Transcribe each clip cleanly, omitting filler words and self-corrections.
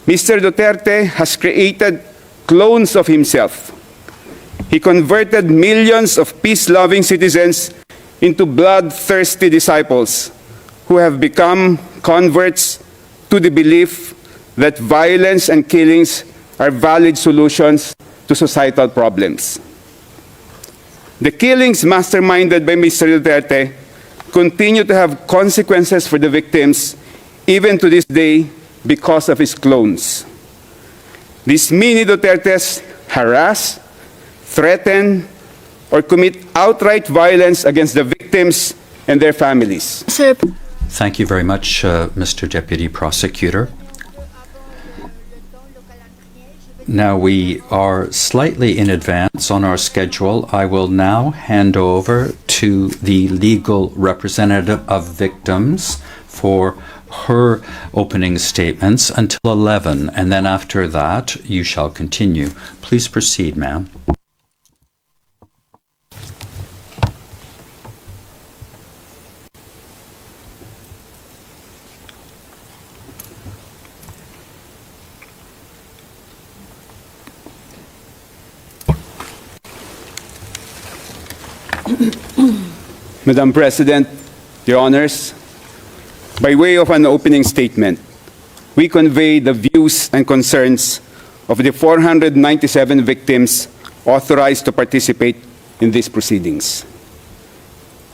Mr. Duterte has created clones of himself. He converted millions of peace-loving citizens into bloodthirsty disciples who have become converts to the belief that violence and killings are valid solutions to societal problems. The killings masterminded by Mr. Duterte continue to have consequences for the victims even to this day because of his clones. These Mini-Dutertes harass, threaten, or commit outright violence against the victims and their families. Sir. Thank you very much, Mr. Deputy Prosecutor. Now we are slightly in advance on our schedule. I will now hand over to the legal representative of victims for her opening statements until 11, and then after that you shall continue. Please proceed, ma'am. Madam President, Your Honors, by way of an opening statement, we convey the views and concerns of the 497 victims authorized to participate in these proceedings.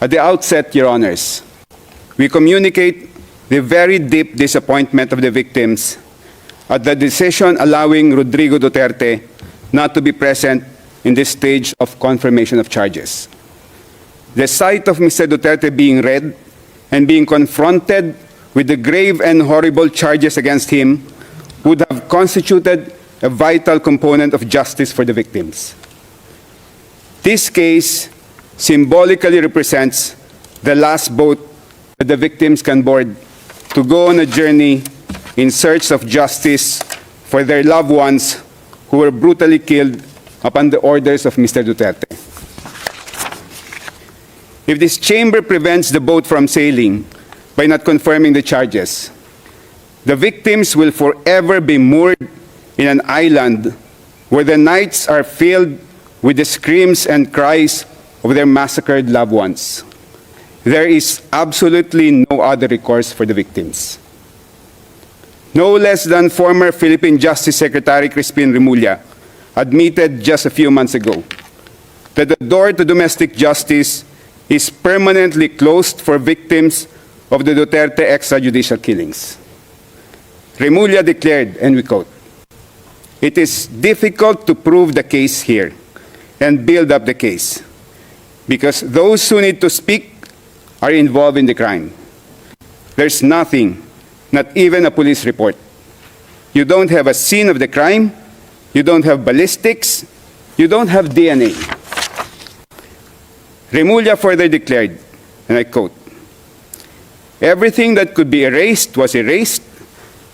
At the outset, Your Honors, we communicate the very deep disappointment of the victims at the decision allowing Rodrigo Duterte not to be present in this stage of confirmation of charges. The sight of Mr. Duterte being read and being confronted with the grave and horrible charges against him would have constituted a vital component of justice for the victims. This case symbolically represents the last boat that the victims can board to go on a journey in search of justice for their loved ones who were brutally killed upon the orders of Mr. Duterte. If this chamber prevents the boat from sailing by not confirming the charges, the victims will forever be moored in an island where the nights are filled with the screams and cries of their massacred loved ones. There is absolutely no other recourse for the victims. No less than former Philippine Justice Secretary Crispin Remulla admitted just a few months ago that the door to domestic justice is permanently closed for victims of the Duterte extrajudicial killings. Remulla declared, and we quote, "It is difficult to prove the case here and build up the case because those who need to speak are involved in the crime. There's nothing, not even a police report. You don't have a scene of the crime, you don't have ballistics, you don't have DNA." Remulla further declared, and I quote, "Everything that could be erased was erased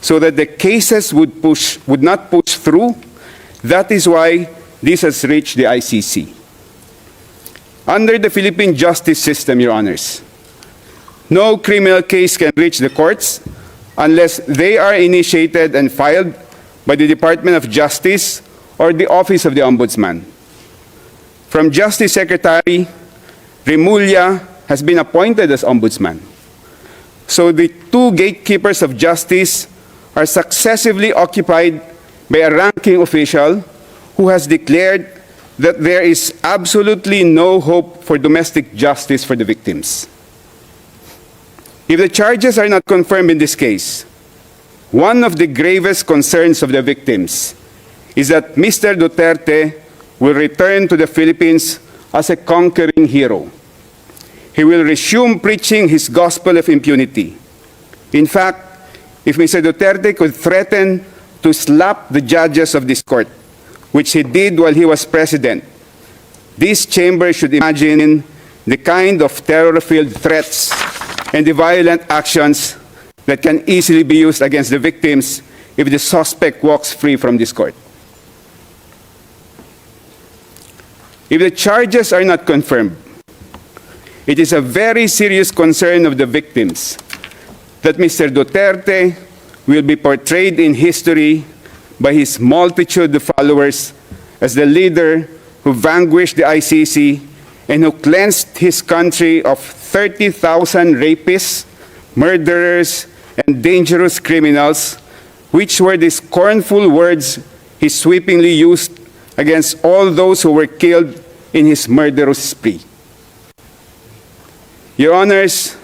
so that the cases would not push through. That is why this has reached the ICC." Under the Philippine justice system, Your Honors, no criminal case can reach the courts unless they are initiated and filed by the Department of Justice or the Office of the Ombudsman. From Justice Secretary, Remulla has been appointed as Ombudsman. So the two gatekeepers of justice are successively occupied by a ranking official who has declared that there is absolutely no hope for domestic justice for the victims. If the charges are not confirmed in this case, one of the gravest concerns of the victims is that Mr. Duterte will return to the Philippines as a conquering hero. He will resume preaching his gospel of impunity. In fact, if Mr. Duterte could threaten to slap the judges of this court, which he did while he was president, this chamber should imagine the kind of terror-filled threats and the violent actions that can easily be used against the victims if the suspect walks free from this court. If the charges are not confirmed, it is a very serious concern of the victims that Mr. Duterte will be portrayed in history by his multitude of followers as the leader who vanquished the ICC and who cleansed his country of 30,000 rapists, murderers, and dangerous criminals, which were the scornful words he sweepingly used against all those who were killed in his murderous spree. Your Honors,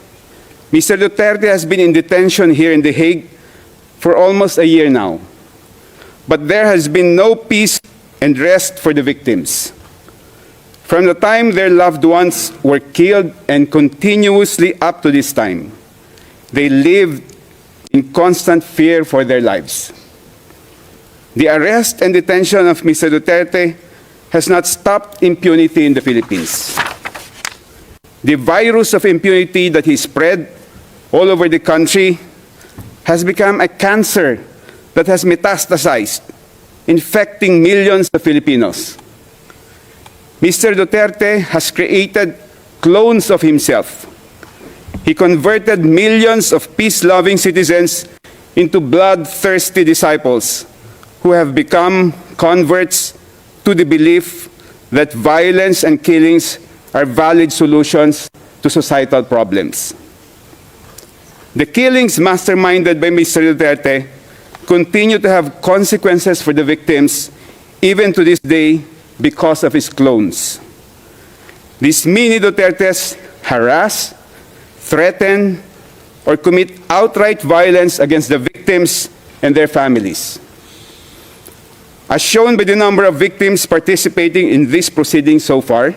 Mr. Duterte has been in detention here in The Hague for almost a year now, but there has been no peace and rest for the victims. From the time their loved ones were killed and continuously up to this time, they lived in constant fear for their lives. The arrest and detention of Mr. Duterte has not stopped impunity in the Philippines. The virus of impunity that he spread all over the country has become a cancer that has metastasized, infecting millions of Filipinos. Mr. Duterte has created clones of himself. He converted millions of peace-loving citizens into bloodthirsty disciples who have become converts to the belief that violence and killings are valid solutions to societal problems. The killings masterminded by Mr. Duterte continue to have consequences for the victims even to this day because of his clones. These Mini-Dutertes harass, threaten, or commit outright violence against the victims and their families. As shown by the number of victims participating in this proceeding so far,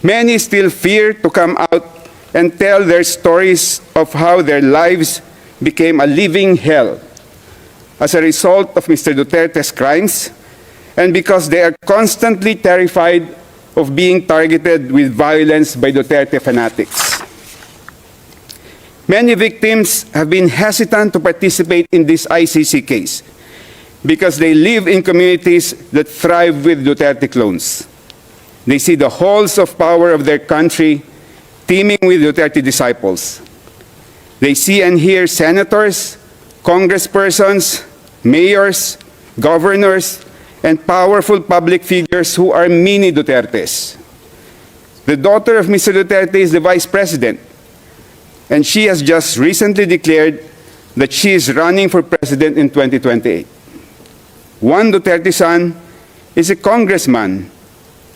many still fear to come out and tell their stories of how their lives became a living hell as a result of Mr. Duterte's crimes, and because they are constantly terrified of being targeted with violence by Duterte fanatics. Many victims have been hesitant to participate in this ICC case because they live in communities that thrive with Duterte clones. They see the halls of power of their country teeming with Duterte disciples. They see and hear senators, congresspersons, mayors, governors, and powerful public figures who are Mini-Dutertes. The daughter of Mr. Duterte is the vice president, and she has just recently declared that she is running for president in 2028. One Duterte son is a congressman.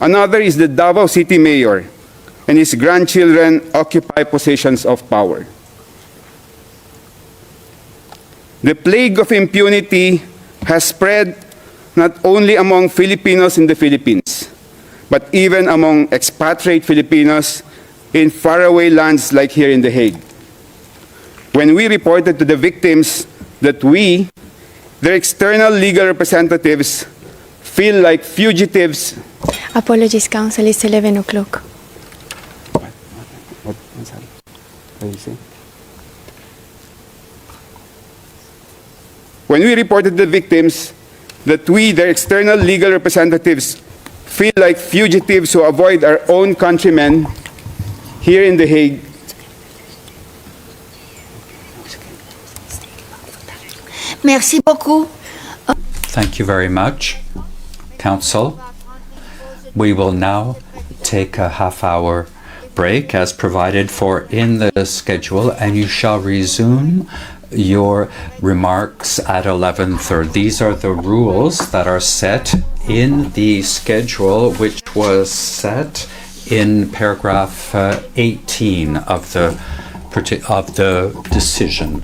Another is the Davao City mayor, and his grandchildren occupy positions of power. The plague of impunity has spread not only among Filipinos in the Philippines, but even among expatriate Filipinos in faraway lands like here in The Hague. When we reported to the victims that we, their external legal representatives, feel like fugitives. Apologies, Counsel, it's 11 o'clock. What did you say? When we reported to the victims that we, their external legal representatives, feel like fugitives who avoid our own countrymen here in The Hague, Merci beaucoup. Thank you very much, Council. We will now take a half-hour break as provided for in the schedule, and you shall resume your remarks at 11:30. These are the rules that are set in the schedule, which was set in paragraph 18 of the decision.